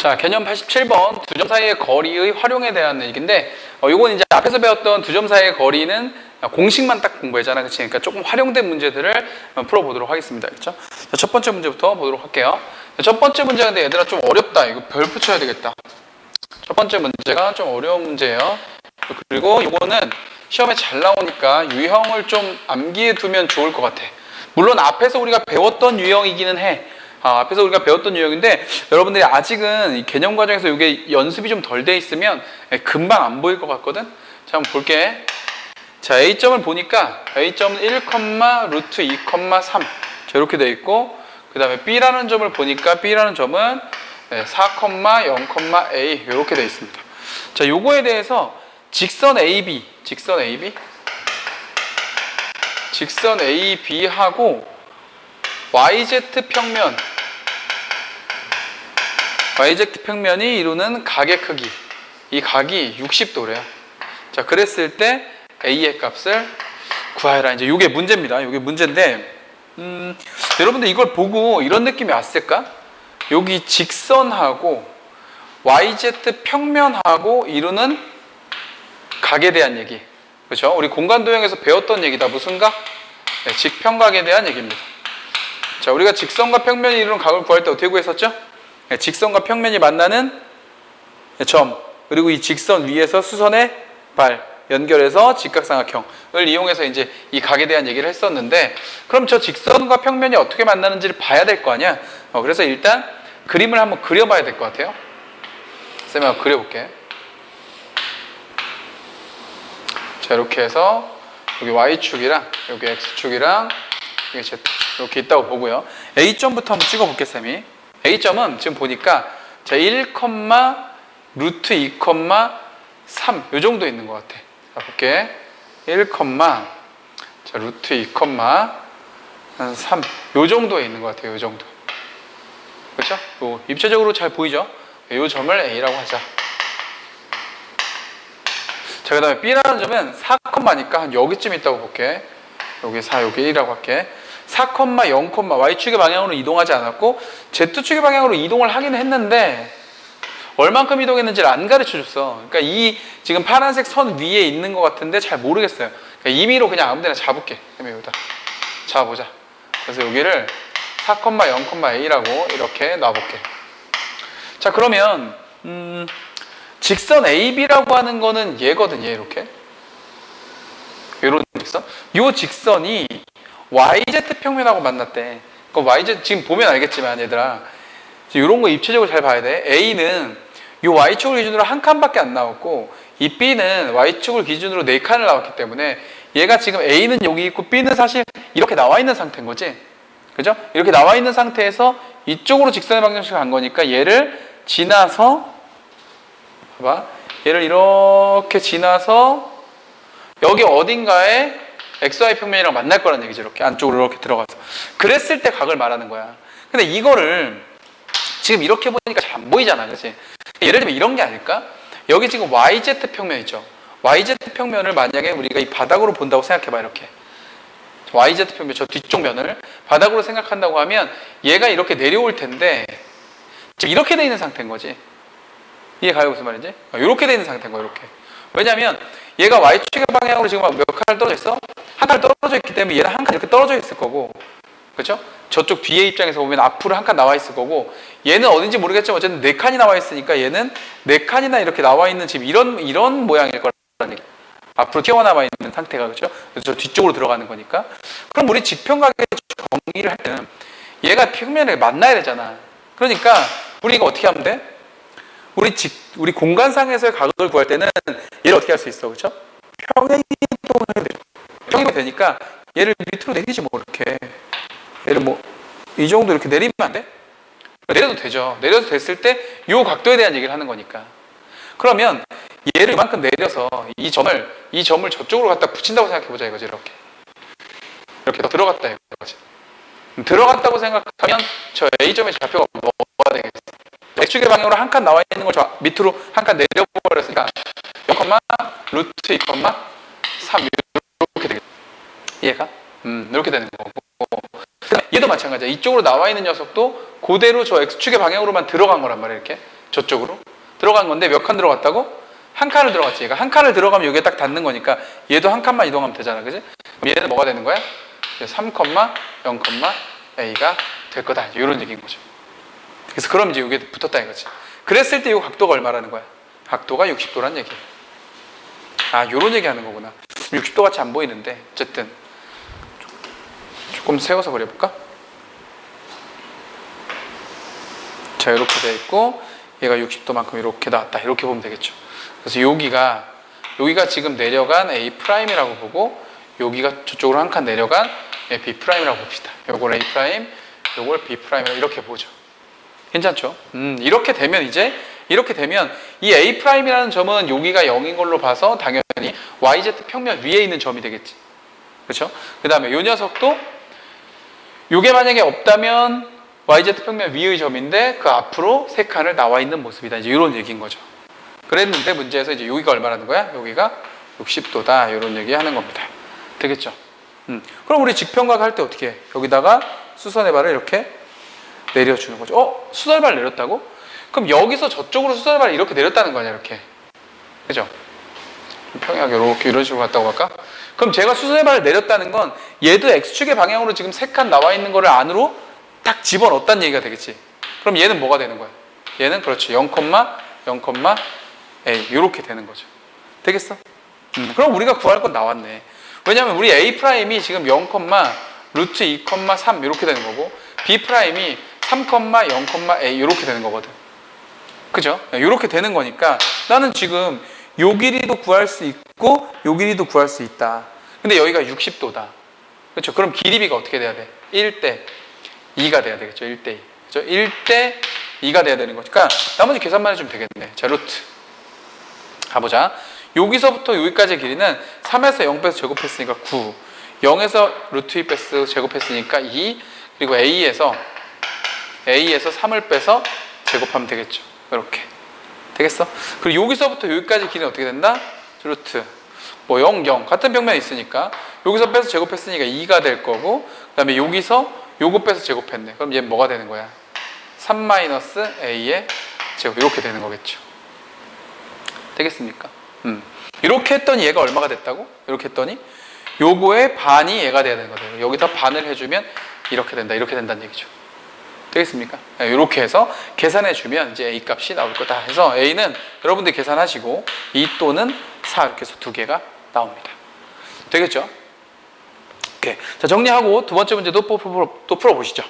자, 개념 87번 두 점 사이의 거리의 활용에 대한 얘기인데 요건 이제 앞에서 배웠던 두 점 사이의 거리는 공식만 딱 공부했잖아. 그치? 그러니까 조금 활용된 문제들을 풀어보도록 하겠습니다. 그렇죠? 자, 첫 번째 문제부터 보도록 할게요. 자, 첫 번째 문제가 근데 얘들아 좀 어렵다. 이거 별 붙여야 되겠다. 첫 번째 문제가 좀 어려운 문제예요. 그리고 이거는 시험에 잘 나오니까 유형을 좀 암기해 두면 좋을 것 같아. 물론 앞에서 우리가 배웠던 유형이기는 해. 앞에서 우리가 배웠던 유형인데 여러분들이 아직은 이 개념 과정에서 이게 연습이 좀 덜 돼 있으면 금방 안 보일 것 같거든. 자, 한번 볼게. 자, A점을 보니까 A점은 1, 루트 2, 3 자, 이렇게 돼 있고, 그 다음에 B라는 점을 보니까 B라는 점은 4, 0, A 이렇게 돼 있습니다. 자, 요거에 대해서 직선 AB하고 YZ 평면이 이루는 각의 크기, 이 각이 60도래요. 자, 그랬을 때 A의 값을 구하여라. 이제 이게 문제입니다. 이게 문제인데, 여러분들 이걸 보고 이런 느낌이 왔을까? 여기 직선하고 YZ 평면하고 이루는 각에 대한 얘기. 그렇죠? 우리 공간도형에서 배웠던 얘기다. 무슨 각? 네, 직평각에 대한 얘기입니다. 자, 우리가 직선과 평면이 이루는 각을 구할 때 어떻게 구했었죠? 네, 직선과 평면이 만나는 점, 그리고 이 직선 위에서 수선의 발 연결해서 직각삼각형을 이용해서 이제 이 각에 대한 얘기를 했었는데, 그럼 저 직선과 평면이 어떻게 만나는지를 봐야 될 거 아니야? 그래서 일단 그림을 한번 그려봐야 될 것 같아요. 쌤이 한번 그려볼게. 자, 이렇게 해서 여기 Y축이랑 여기 X축이랑 여기 Z축 이렇게 있다고 보고요. A점부터 한번 찍어볼게, 쌤이. A점은 지금 보니까 자, 1, 루트 2, 3 요 정도 있는 것 같아. 자, 볼게. 1, 자, 루트 2, 3 요 정도에 있는 것 같아요. 요 정도. 그렇죠? 요 입체적으로 잘 보이죠? 요 점을 A라고 하자. 자, 그 다음에 B라는 점은 4,니까 한 여기쯤 있다고 볼게. 여기 4, 여기 1이라고 할게. 4, 0, Y축의 방향으로 이동하지 않았고 Z축의 방향으로 이동을 하긴 했는데 얼만큼 이동했는지를 안 가르쳐줬어. 그러니까 이 지금 파란색 선 위에 있는 것 같은데 잘 모르겠어요. 그러니까 임의로 그냥 아무데나 잡을게. 여기다 잡아보자. 그래서 여기를 4, 0, A라고 이렇게 놔볼게. 자, 그러면 직선 AB라고 하는 거는 얘거든. 얘 이렇게 이런 직선. 이 직선이 YZ 평면하고 만났대. 그 YZ 지금 보면 알겠지만 얘들아, 이런 거 입체적으로 잘 봐야 돼. A는 이 Y축을 기준으로 한 칸밖에 안 나왔고, 이 B는 Y축을 기준으로 4칸을 나왔기 때문에 얘가 지금 A는 여기 있고 B는 사실 이렇게 나와 있는 상태인 거지. 그죠? 이렇게 나와 있는 상태에서 이쪽으로 직선의 방정식을 간 거니까 얘를 지나서, 봐봐, 얘를 이렇게 지나서 여기 어딘가에 XY 평면이랑 만날 거란 얘기죠. 이렇게 안쪽으로 이렇게 들어가서. 그랬을 때 각을 말하는 거야. 근데 이거를 지금 이렇게 보니까 잘 안 보이잖아. 그치? 예를 들면 이런 게 아닐까? 여기 지금 YZ 평면 있죠? YZ 평면을 만약에 우리가 이 바닥으로 본다고 생각해봐. 이렇게 YZ 평면, 저 뒤쪽 면을 바닥으로 생각한다고 하면 얘가 이렇게 내려올 텐데 지금 이렇게 돼 있는 상태인 거지. 이해가요? 무슨 말인지? 이렇게 돼 있는 상태인 거야. 이렇게. 왜냐면 얘가 Y축의 방향으로 지금 몇 칸을 떨어져 있어? 한 칸 떨어져 있기 때문에 얘는 한 칸 이렇게 떨어져 있을 거고, 그렇죠? 저쪽 뒤에 입장에서 보면 앞으로 한 칸 나와 있을 거고, 얘는 어딘지 모르겠지만 어쨌든 4칸이 나와 있으니까 얘는 4칸이나 이렇게 나와 있는 지금 이런 모양일 거라는 얘기. 앞으로 튀어나와 있는 상태가, 그렇죠? 그래서 저 뒤쪽으로 들어가는 거니까. 그럼 우리 직평각의 정의를 할 때는 얘가 평면에 만나야 되잖아. 그러니까 우리 이거 어떻게 하면 돼? 우리 공간상에서의 각을 구할 때는 얘를 어떻게 할 수 있어, 그렇죠? 평행이동을 해야 돼. 평행이 되니까 얘를 밑으로 내리지 뭐 이렇게. 얘를 뭐 이 정도 이렇게 내리면 안 돼? 내려도 되죠. 내려도 됐을 때 이 각도에 대한 얘기를 하는 거니까. 그러면 얘를 이만큼 내려서 이 점을 저쪽으로 갖다 붙인다고 생각해보자 이거지. 이렇게 더 들어갔다 이거지. 들어갔다고 생각하면 저 A점의 좌표가 뭐가 되겠어? X축의 방향으로 한 칸 나와 있는 걸 저 밑으로 한 칸 내려버렸으니까 0, 루트 2, 3 이렇게 되겠죠. 이해가? 이렇게 되는 거고, 얘도 마찬가지야. 이쪽으로 나와 있는 녀석도 그대로 저 X축의 방향으로만 들어간 거란 말이야. 이렇게 저쪽으로 들어간 건데 몇 칸 들어갔다고? 한 칸을 들어갔지. 얘가 한 칸을 들어가면 여기에 딱 닿는 거니까 얘도 한 칸만 이동하면 되잖아. 그지? 그럼 얘는 뭐가 되는 거야? 3, 0, A가 될 거다. 이런 얘기인 거죠. 그래서 그럼 이제 여기에 붙었다 이거지. 그랬을 때 이 각도가 얼마라는 거야? 각도가 60도란 얘기야. 아, 요런 얘기 하는 거구나. 60도 같이 안 보이는데 어쨌든 조금 세워서 그려볼까? 자, 이렇게 돼 있고 얘가 60도만큼 이렇게 나왔다. 이렇게 보면 되겠죠. 그래서 여기가 지금 내려간 A'이라고 보고 여기가 저쪽으로 한 칸 내려간 B'이라고 봅시다. 요걸 A', 요걸 B'이라고 이렇게 보죠. 괜찮죠? 이렇게 되면 이 A'이라는 점은 여기가 0인 걸로 봐서 당연히 YZ 평면 위에 있는 점이 되겠지. 그렇죠? 그 다음에 이 녀석도 요게 만약에 없다면 YZ 평면 위의 점인데 그 앞으로 세 칸을 나와 있는 모습이다. 이제 이런 얘기인 거죠. 그랬는데 문제에서 이제 여기가 얼마라는 거야? 여기가 60도다. 이런 얘기 하는 겁니다. 되겠죠? 그럼 우리 직평각 할 때 어떻게 해? 여기다가 수선의 발을 이렇게 내려주는 거죠. 수선의 발 내렸다고? 그럼 여기서 저쪽으로 수선의 발을 이렇게 내렸다는 거 아니야, 이렇게. 그죠? 평약 이렇게 이런 식으로 갔다고 할까? 그럼 제가 수선의 발을 내렸다는 건 얘도 X축의 방향으로 지금 세 칸 나와 있는 거를 안으로 딱 집어넣었다는 얘기가 되겠지. 그럼 얘는 뭐가 되는 거야? 얘는 그렇지. 0, A 이렇게 되는 거죠. 되겠어? 그럼 우리가 구할 건 나왔네. 왜냐하면 우리 A'이 지금 0, 루트 2, 3 이렇게 되는 거고 B'이 3, 0, A 이렇게 되는 거거든. 그죠? 이렇게 되는 거니까 나는 지금 요 길이도 구할 수 있고 요 길이도 구할 수 있다. 근데 여기가 60도다. 그렇죠? 그럼 길이비가 어떻게 돼야 돼? 1대 2가 돼야 되겠죠. 1대 2. 그렇죠? 1대 2가 돼야 되는 거니까 나머지 계산만 해주면 되겠네. 자, 루트. 가보자. 여기서부터 여기까지 길이는 3에서 0 빼서 제곱했으니까 9. 0에서 루트 2 빼서 제곱했으니까 2. 그리고 A에서 3을 빼서 제곱하면 되겠죠. 이렇게. 되겠어? 그리고 여기서부터 여기까지 길이는 어떻게 된다? 루트. 0 같은 평면이 있으니까 여기서 빼서 제곱했으니까 2가 될 거고 그 다음에 여기서 요거 빼서 제곱했네. 그럼 얘는 뭐가 되는 거야? 3-A의 제곱 이렇게 되는 거겠죠. 되겠습니까? 이렇게 했더니 얘가 얼마가 됐다고? 이렇게 했더니 요거의 반이 얘가 돼야 되는 거예요. 여기서 반을 해주면 이렇게 된다. 이렇게 된다는 얘기죠. 되겠습니까? 이렇게 해서 계산해주면 이제 A 값이 나올 거다 해서 A는 여러분들이 계산하시고 2 또는 4 이렇게 해서 두 개가 나옵니다. 되겠죠? 오케이. 자, 정리하고 두 번째 문제도 또 풀어보시죠.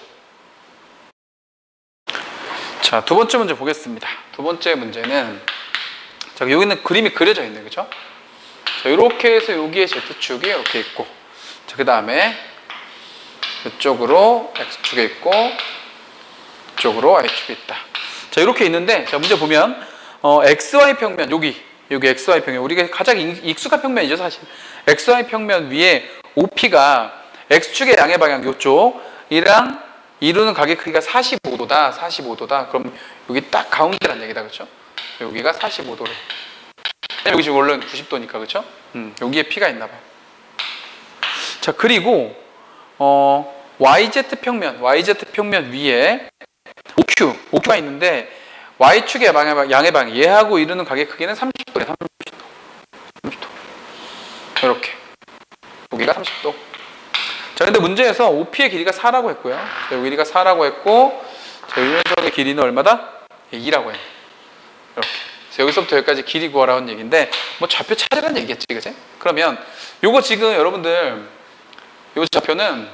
자, 두 번째 문제 보겠습니다. 두 번째 문제는 자, 여기는 그림이 그려져 있네요. 그죠? 자, 이렇게 해서 여기에 Z축이 이렇게 있고 자, 그 다음에 이쪽으로 X축에 있고 이쪽으로 Y축이 있다. 자, 이렇게 있는데 자, 문제 보면 XY 평면 여기 XY 평면 우리가 가장 익숙한 평면이죠 사실. XY 평면 위에 OP가 X축의 양의 방향 이쪽이랑 이루는 각의 크기가 45도다. 그럼 여기 딱 가운데란 얘기다. 그렇죠? 여기가 45도래. 여기 지금 원래는 90도니까 그렇죠? 여기에 P가 있나 봐. 자, 그리고 YZ 평면 위에 OQ가 있는데 Y축의 양의 방향 얘하고 이루는 각의 크기는 30도래. 30도. 이렇게. 여기가 30도. 자, 근데 문제에서 OP의 길이가 4라고 했고요. 자, 여기 길이가 4라고 했고, 자, 이 녀석의 길이는 얼마다? 2라고 했네. 이렇게. 그래서 여기서부터 여기까지 길이 구하라는 얘기인데, 뭐 좌표 찾으라는 얘기겠지, 그치? 그러면, 요거 지금 여러분들, 요 좌표는,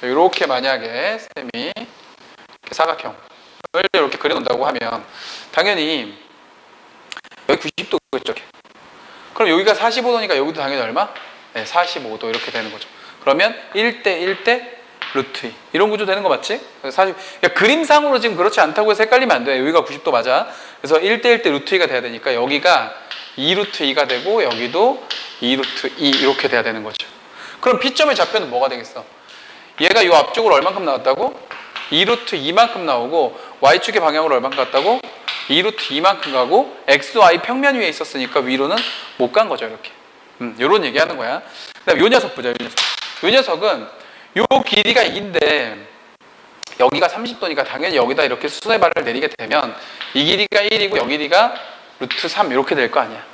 자, 요렇게 만약에 쌤이 사각형을 이렇게 그려놓는다고 하면, 당연히, 여기 90도겠죠. 그럼 여기가 45도니까 여기도 당연히 얼마? 네, 45도 이렇게 되는 거죠. 그러면 1대 루트 2 이런 구조 되는 거 맞지? 사실 그림상으로 지금 그렇지 않다고 해서 헷갈리면 안 돼. 여기가 90도 맞아. 그래서 1대 루트 2가 돼야 되니까 여기가 2 루트 2가 되고 여기도 2 루트 2 이렇게 돼야 되는 거죠. 그럼 P점의 좌표는 뭐가 되겠어? 얘가 이 앞쪽으로 얼만큼 나왔다고? 2 루트 2만큼 나오고 Y축의 방향으로 얼만큼 갔다고? 2 루트 2만큼 가고 XY 평면 위에 있었으니까 위로는 못 간 거죠. 이렇게. 요런 얘기 하는 거야. 그 다음에 요 녀석 보자. 요 녀석은 요 길이가 2인데 여기가 30도니까 당연히 여기다 이렇게 수선의 발을 내리게 되면 이 길이가 1이고 여기 길이가 루트 3 이렇게 될 거 아니야.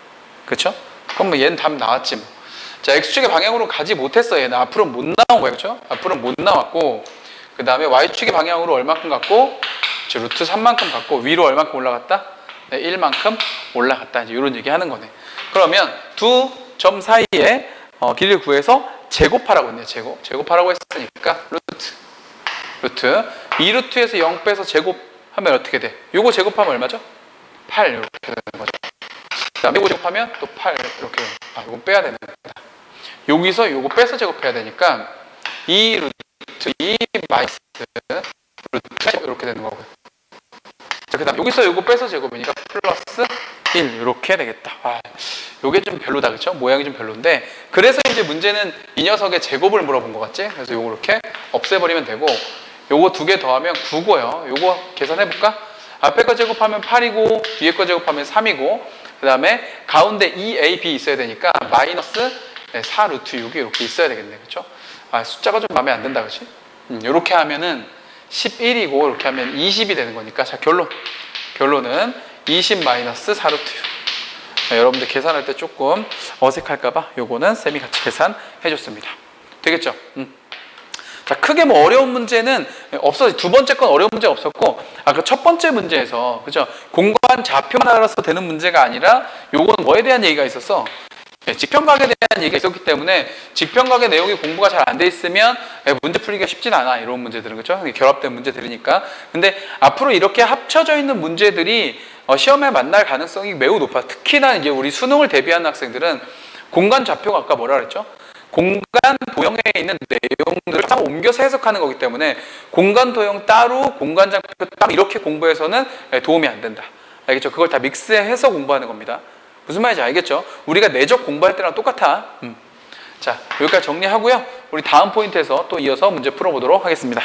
그렇죠? 그럼 뭐 얘는 답 나왔지 뭐. 자, x축의 방향으로 가지 못했어. 얘는 앞으로는 못 나온 거야. 그렇죠? 앞으로는 못 나왔고, 그 다음에 y축의 방향으로 얼마큼 갔고, 루트 3만큼 갔고, 위로 얼마큼 올라갔다? 네, 1만큼 올라갔다. 이제 이런 얘기 하는 거네. 그러면 두 점 사이에 길이를 구해서 제곱하라고 했네요. 제곱하라고 했으니까 루트 2루트에서 0 빼서 제곱하면 어떻게 돼? 요거 제곱하면 얼마죠? 8 이렇게 되는 거죠. 그 다음에 요거 제곱하면 또 8 이렇게. 요거 빼야 되는 거다. 여기서 요거 빼서 제곱해야 되니까 2루트 2 마이너스 루트 이렇게 되는 거고요. 자, 그 다음 여기서 요거 빼서 제곱이니까 플러스 1 이렇게 되겠다. 요게 좀 별로다. 그쵸? 모양이 좀 별론데, 그래서 이제 문제는 이 녀석의 제곱을 물어본 것 같지? 그래서 요거 이렇게 없애버리면 되고, 요거 두 개 더하면 9고요. 요거 계산해볼까? 앞에 거 제곱하면 8이고 뒤에 거 제곱하면 3이고, 그 다음에 가운데 2a, b 있어야 되니까 마이너스 4 루트 6이 이렇게 있어야 되겠네. 그쵸? 숫자가 좀 마음에 안 든다. 그치? 요렇게 하면은 11이고 이렇게 하면 20이 되는 거니까, 자, 결론은 20 마이너스 4 루트 6. 여러분들 계산할 때 조금 어색할까봐 요거는 쌤이 같이 계산해줬습니다. 되겠죠? 자, 크게 뭐 어려운 문제는 없어. 두 번째 건 어려운 문제가 없었고, 아까 첫 번째 문제에서, 그죠? 공간 좌표만 알아서 되는 문제가 아니라 요건 뭐에 대한 얘기가 있었어? 직평각에 대한 얘기가 있었기 때문에 직평각의 내용이 공부가 잘 안 돼 있으면 문제 풀기가 쉽진 않아. 이런 문제들은, 그죠? 결합된 문제들이니까. 근데 앞으로 이렇게 합쳐져 있는 문제들이 시험에 만날 가능성이 매우 높아. 특히나 이제 우리 수능을 대비하는 학생들은 공간 좌표가 아까 뭐라 그랬죠? 공간 도형에 있는 내용들을 딱 옮겨서 해석하는 거기 때문에 공간 도형 따로, 공간 좌표 따로 이렇게 공부해서는 도움이 안 된다. 알겠죠? 그걸 다 믹스해서 공부하는 겁니다. 무슨 말인지 알겠죠? 우리가 내적 공부할 때랑 똑같아. 자, 여기까지 정리하고요. 우리 다음 포인트에서 또 이어서 문제 풀어보도록 하겠습니다.